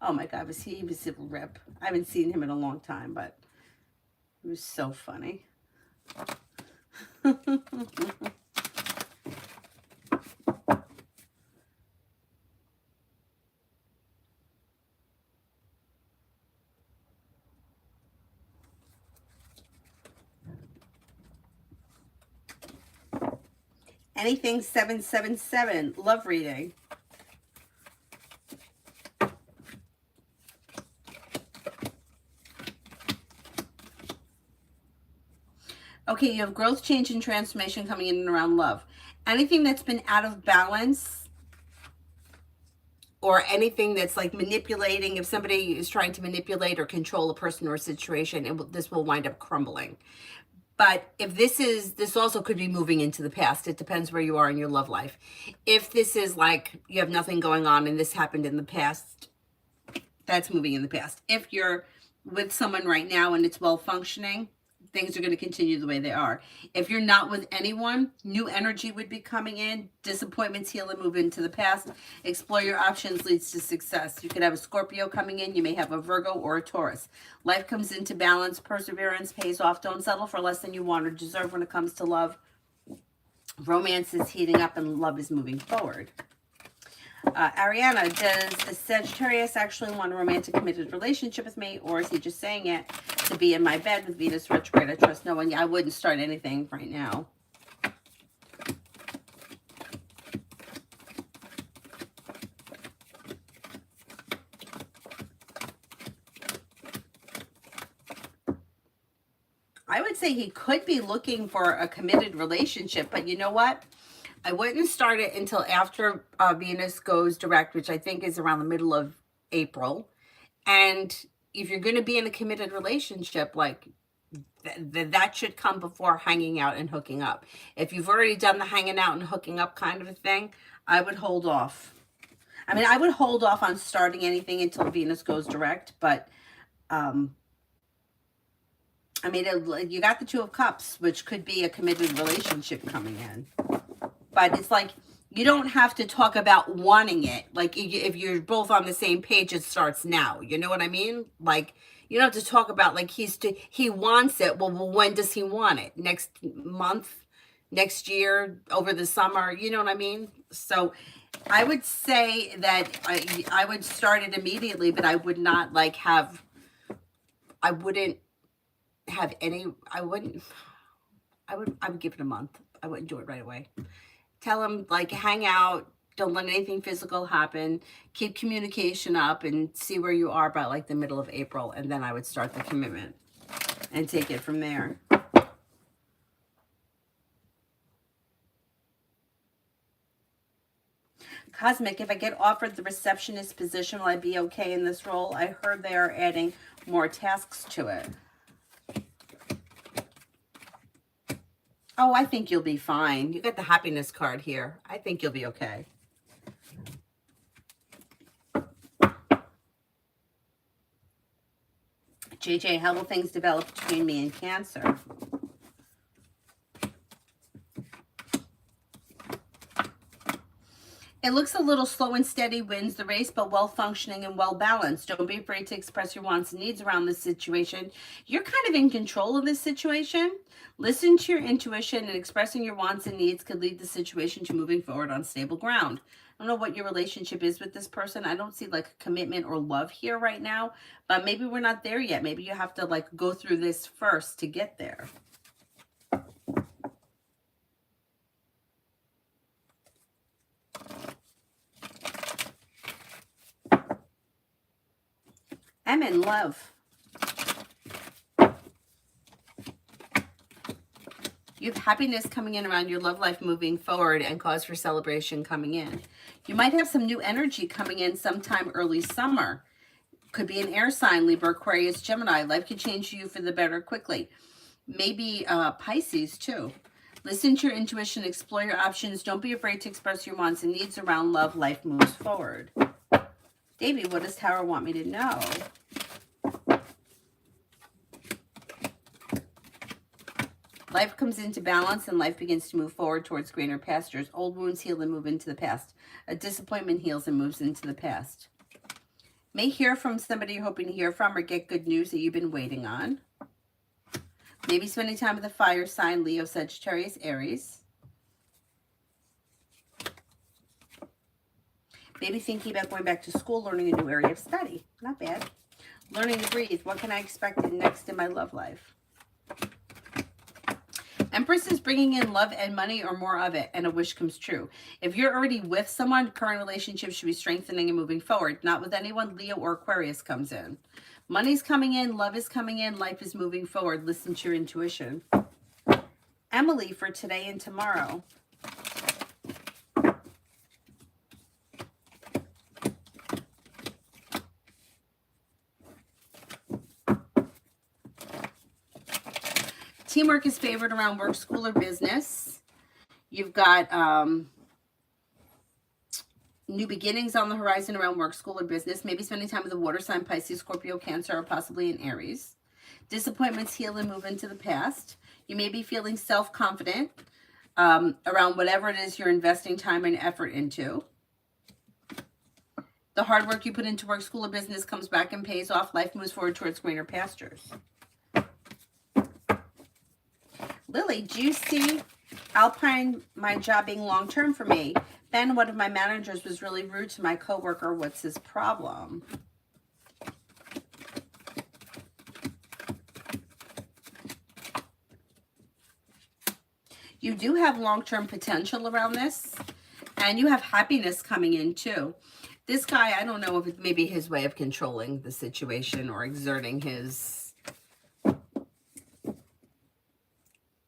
Oh my God, he was a rip. I haven't seen him in a long time, but it was so funny. Anything 777, love reading. Okay, you have growth, change, and transformation coming in and around love. Anything that's been out of balance or anything that's like manipulating, if somebody is trying to manipulate or control a person or a situation, this will wind up crumbling. But if this also could be moving into the past. It depends where you are in your love life. If this is like you have nothing going on and this happened in the past, that's moving in the past. If you're with someone right now and it's well functioning, things are going to continue the way they are. If you're not with anyone, new energy would be coming in. Disappointments heal and move into the past. Explore your options leads to success. You could have a Scorpio coming in. You may have a Virgo or a Taurus. Life comes into balance. Perseverance pays off. Don't settle for less than you want or deserve when it comes to love. Romance is heating up and love is moving forward. Ariana, does a Sagittarius actually want a romantic committed relationship with me, or is he just saying it to be in my bed with Venus retrograde? I trust no one. Yeah, I wouldn't start anything right now. I would say he could be looking for a committed relationship, but you know what? I wouldn't start it until after Venus goes direct, which I think is around the middle of April. And if you're going to be in a committed relationship, like that should come before hanging out and hooking up. If you've already done the hanging out and hooking up kind of a thing, I would hold off. I mean, I would hold off on starting anything until Venus goes direct, but I mean, you got the Two of Cups, which could be a committed relationship coming in. But it's like, you don't have to talk about wanting it. Like, if you're both on the same page, it starts now. You know what I mean? Like, you don't have to talk about, like, he wants it. Well, when does he want it? Next month? Next year? Over the summer? You know what I mean? So I would say that I would start it immediately, but I would not, like, I wouldn't have any, I would give it a month. I wouldn't do it right away. Tell him, like, hang out, don't let anything physical happen, keep communication up, and see where you are by, like, the middle of April, and then I would start the commitment and take it from there. Cosmic, if I get offered the receptionist position, will I be okay in this role? I heard they are adding more tasks to it. Oh, I think you'll be fine. You got the happiness card here. I think you'll be okay. JJ, how will things develop between me and Cancer? It looks a little slow and steady wins the race, but well-functioning and well-balanced. Don't be afraid to express your wants and needs around this situation. You're kind of in control of this situation. Listen to your intuition, and expressing your wants and needs could lead the situation to moving forward on stable ground. I don't know what your relationship is with this person. I don't see, like, a commitment or love here right now, but maybe we're not there yet. Maybe you have to, like, go through this first to get there. I'm in love. You have happiness coming in around your love life moving forward and cause for celebration coming in. You might have some new energy coming in sometime early summer. Could be an air sign, Libra, Aquarius, Gemini. Life could change you for the better quickly. Maybe Pisces too. Listen to your intuition, explore your options. Don't be afraid to express your wants and needs around love. Life moves forward. Davey, what does Tower want me to know? Life comes into balance and life begins to move forward towards greener pastures. Old wounds heal and move into the past. A disappointment heals and moves into the past. May hear from somebody you're hoping to hear from, or get good news that you've been waiting on. Maybe spending time with a fire sign, Leo, Sagittarius, Aries. Maybe thinking about going back to school, learning a new area of study. Not bad. Learning to breathe. What can I expect next in my love life? Empress is bringing in love and money, or more of it, and a wish comes true. If you're already with someone, current relationship should be strengthening and moving forward. Not with anyone, Leo or Aquarius comes in. Money's coming in, love is coming in, life is moving forward. Listen to your intuition. Emily, for today and tomorrow. Teamwork is favored around work, school, or business. You've got new beginnings on the horizon around work, school, or business. Maybe spending time with a water sign, Pisces, Scorpio, Cancer, or possibly an Aries. Disappointments heal and move into the past. You may be feeling self-confident around whatever it is you're investing time and effort into. The hard work you put into work, school, or business comes back and pays off. Life moves forward towards greener pastures. Lily, do you see Alpine, my job being long-term for me? Ben, one of my managers, was really rude to my coworker. What's his problem? You do have long-term potential around this, and you have happiness coming in too. This guy, I don't know if it's maybe his way of controlling the situation or exerting his,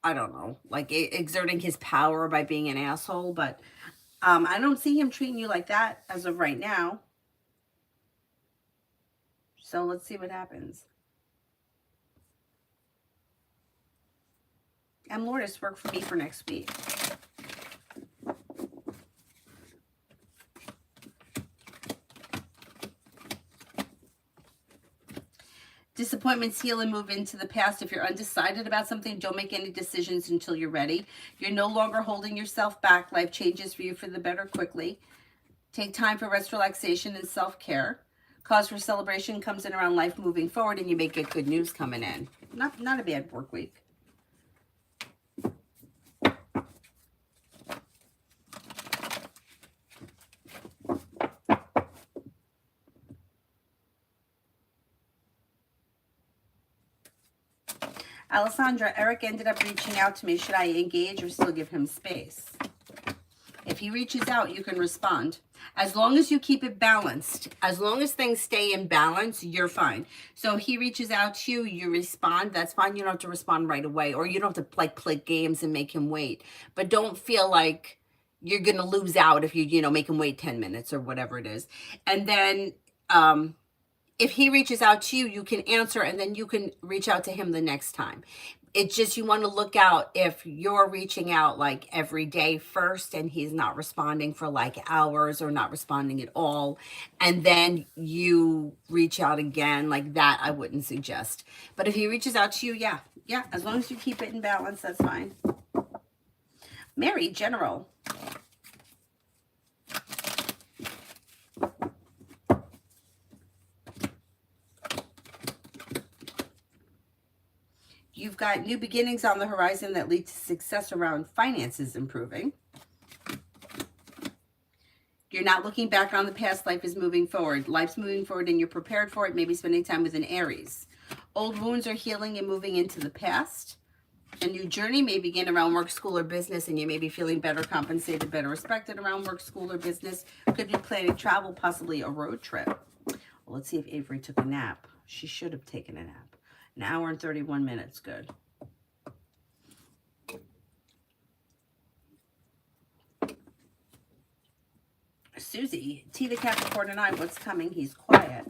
I don't know, like exerting his power by being an asshole, but I don't see him treating you like that as of right now. So let's see what happens. And Lourdes, work for me for next week. Disappointments heal and move into the past. If you're undecided about something, don't make any decisions until you're ready. You're no longer holding yourself back. Life changes for you for the better quickly. Take time for rest, relaxation, and self-care. Cause for celebration comes in around life moving forward, and you may get good news coming in. Not a bad work week. Alessandra, Eric ended up reaching out to me. Should I engage or still give him space? If he reaches out, you can respond. As long as you keep it balanced, as long as things stay in balance, you're fine. So he reaches out to you, you respond, that's fine. You don't have to respond right away, or you don't have to like play games and make him wait. But don't feel like you're going to lose out if you make him wait 10 minutes or whatever it is. And then if he reaches out to you, you can answer, and then you can reach out to him the next time. It's just, you want to look out if you're reaching out like every day first and he's not responding for like hours or not responding at all, and then you reach out again, like that I wouldn't suggest. But if he reaches out to you, yeah, as long as you keep it in balance, that's fine. Mary, general. You've got new beginnings on the horizon that lead to success around finances improving. You're not looking back on the past. Life is moving forward. Life's moving forward and you're prepared for it. Maybe spending time with an Aries. Old wounds are healing and moving into the past. A new journey may begin around work, school, or business, and you may be feeling better compensated, better respected around work, school, or business. Could be planning travel, possibly a road trip. Well, let's see if Avery took a nap. She should have taken a nap. An hour and 31 minutes. Good. Susie, T the Capricorn and I, what's coming? He's quiet.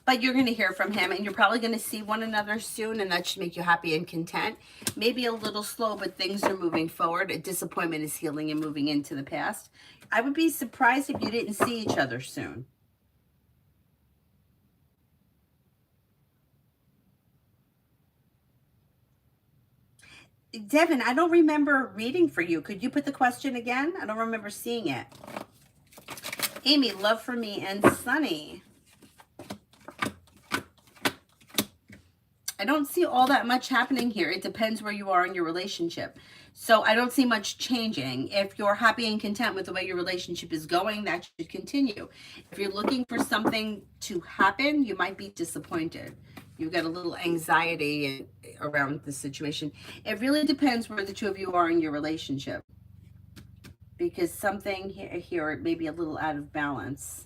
But you're going to hear from him, and you're probably going to see one another soon, and that should make you happy and content. Maybe a little slow, but things are moving forward. A disappointment is healing and moving into the past. I would be surprised if you didn't see each other soon. Devin, I don't remember reading for you. Could you put the question again? I don't remember seeing it. Amy, love for me and Sunny. I don't see all that much happening here. It depends where you are in your relationship. So I don't see much changing. If you're happy and content with the way your relationship is going, that should continue. If you're looking for something to happen, you might be disappointed. You've got a little anxiety around the situation. It really depends where the two of you are in your relationship. Because something here may be a little out of balance.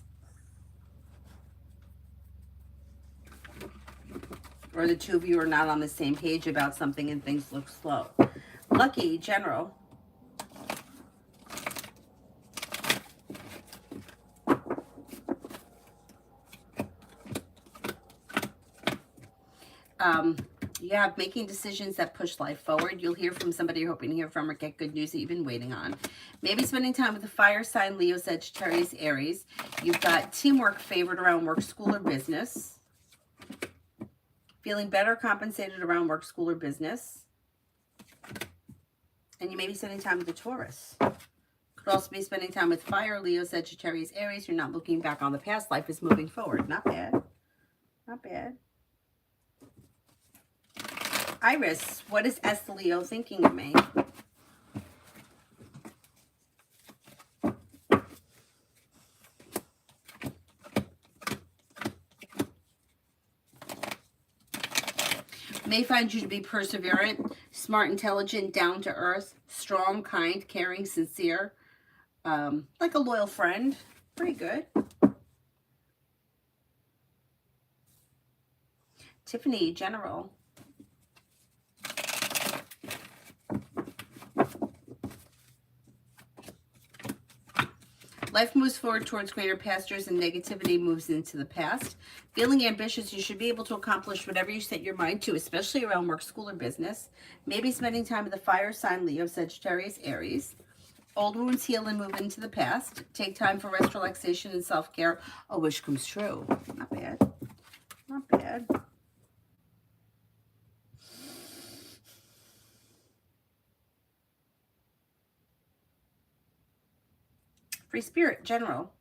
Or the two of you are not on the same page about something and things look slow. Lucky, general. You have making decisions that push life forward. You'll hear from somebody you're hoping to hear from or get good news that you've been waiting on. Maybe spending time with the fire sign, Leo, Sagittarius, Aries. You've got teamwork favored around work, school, or business. Feeling better compensated around work, school, or business. And you may be spending time with the Taurus. Could also be spending time with fire, Leo, Sagittarius, Aries. You're not looking back on the past. Life is moving forward. Not bad. Not bad. Iris, what is S. Leo thinking of me? May find you to be perseverant, smart, intelligent, down to earth, strong, kind, caring, sincere, like a loyal friend. Pretty good. Tiffany, general. Life moves forward towards greater pastures and negativity moves into the past. Feeling ambitious, you should be able to accomplish whatever you set your mind to, especially around work, school, or business. Maybe spending time with the fire sign, Leo, Sagittarius, Aries. Old wounds heal and move into the past. Take time for rest, relaxation, and self-care. A wish comes true. Not bad. Not bad. Free spirit, general.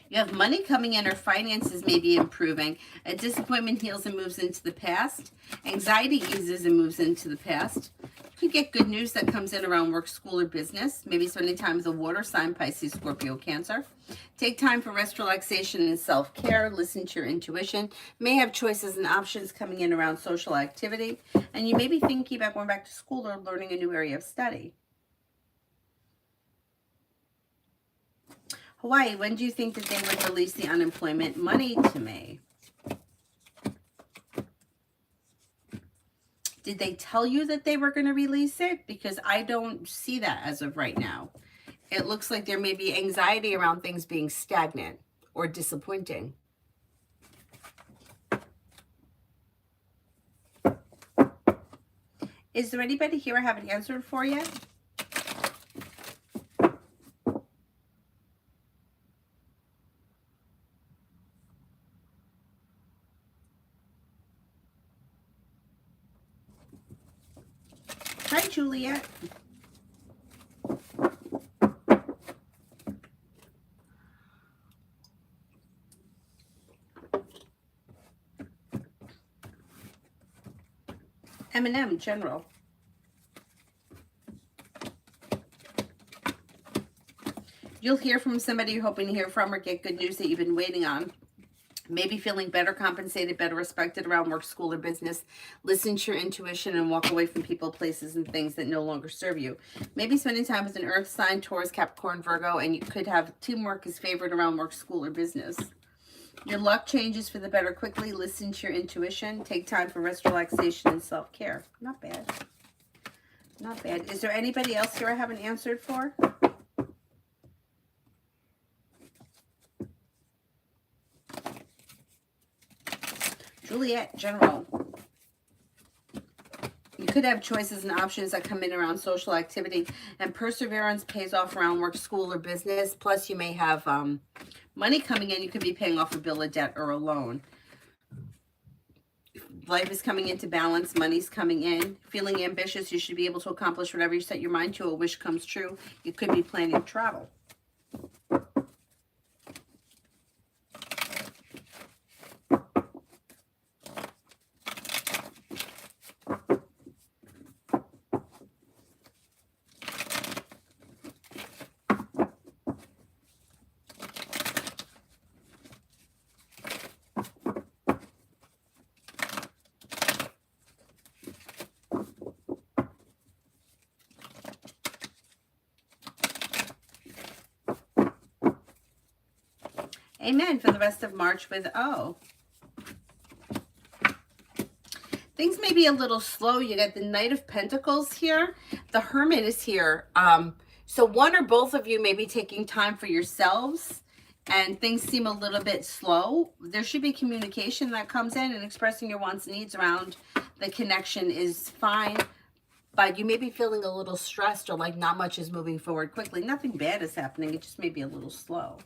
You have money coming in or finances may be improving. A disappointment heals and moves into the past. Anxiety eases and moves into the past. You could get good news that comes in around work, school, or business. Maybe spending time with a water sign, Pisces, Scorpio, Cancer. Take time for rest, relaxation, and self-care. Listen to your intuition. May have choices and options coming in around social activity. And you may be thinking about going back to school or learning a new area of study. Hawaii, when do you think that they would release the unemployment money to me? Did they tell you that they were going to release it? Because I don't see that as of right now. It looks like there may be anxiety around things being stagnant or disappointing. Is there anybody here I haven't answered for yet? Hi, Juliet. M&M, general. You'll hear from somebody you're hoping to hear from or get good news that you've been waiting on. Maybe feeling better compensated, better respected around work, school, or business. Listen to your intuition and walk away from people, places, and things that no longer serve you. Maybe spending time with an earth sign, Taurus, Capricorn, Virgo, and you could have teamwork is favored around work, school, or business. Your luck changes for the better quickly. Listen to your intuition. Take time for rest, relaxation, and self-care. Not bad. Not bad. Is there anybody else here I haven't answered for? Juliet, general. You could have choices and options that come in around social activity, and perseverance pays off around work, school, or business. Plus, you may have money coming in. You could be paying off a bill of debt or a loan. Life is coming into balance. Money's coming in. Feeling ambitious. You should be able to accomplish whatever you set your mind to. A wish comes true. You could be planning travel. Amen for the rest of March with O. Things may be a little slow. You got the Knight of Pentacles here. The Hermit is here. So one or both of you may be taking time for yourselves and things seem a little bit slow. There should be communication that comes in, and expressing your wants and needs around the connection is fine. But you may be feeling a little stressed or like not much is moving forward quickly. Nothing bad is happening. It just may be a little slow.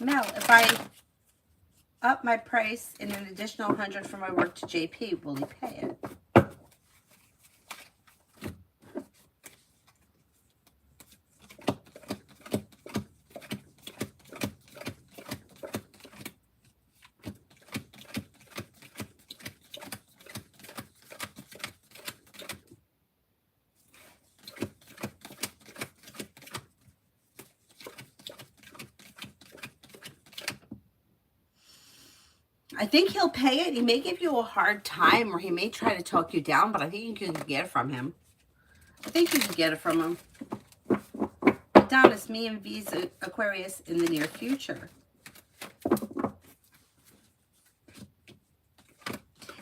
Mel, if I up my price in an additional 100 for my work to JP, will he pay it? I think he'll pay it. He may give you a hard time, or he may try to talk you down, but I think you can get it from him. I think you can get it from him. Adonis, me and V's Aquarius in the near future.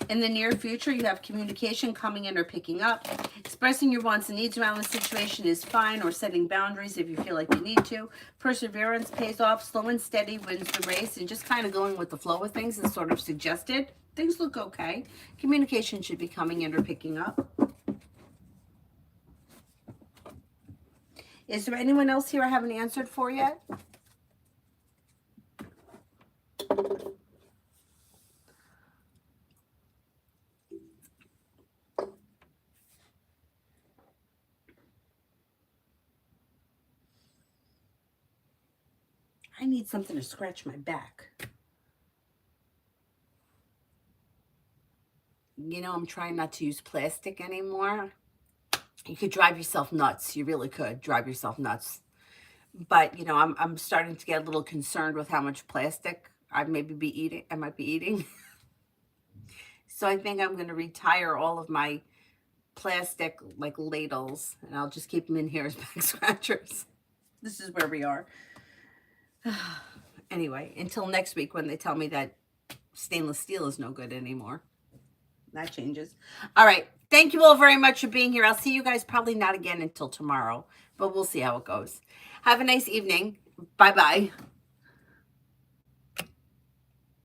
In the near future, you have communication coming in or picking up. Expressing your wants and needs around the situation is fine, or setting boundaries if you feel like you need to. Perseverance pays off. Slow and steady wins the race, and just kind of going with the flow of things is sort of suggested. Things look okay. Communication should be coming in or picking up. Is there anyone else here I haven't answered for yet? I need something to scratch my back. You know, I'm trying not to use plastic anymore. You could drive yourself nuts. You really could drive yourself nuts. But, you know, I'm starting to get a little concerned with how much plastic I might be eating. So I think I'm going to retire all of my plastic, like, ladles, and I'll just keep them in here as back scratchers. This is where we are. Anyway, until next week when they tell me that stainless steel is no good anymore. That changes. All right. Thank you all very much for being here. I'll see you guys probably not again until tomorrow, but we'll see how it goes. Have a nice evening. Bye-bye.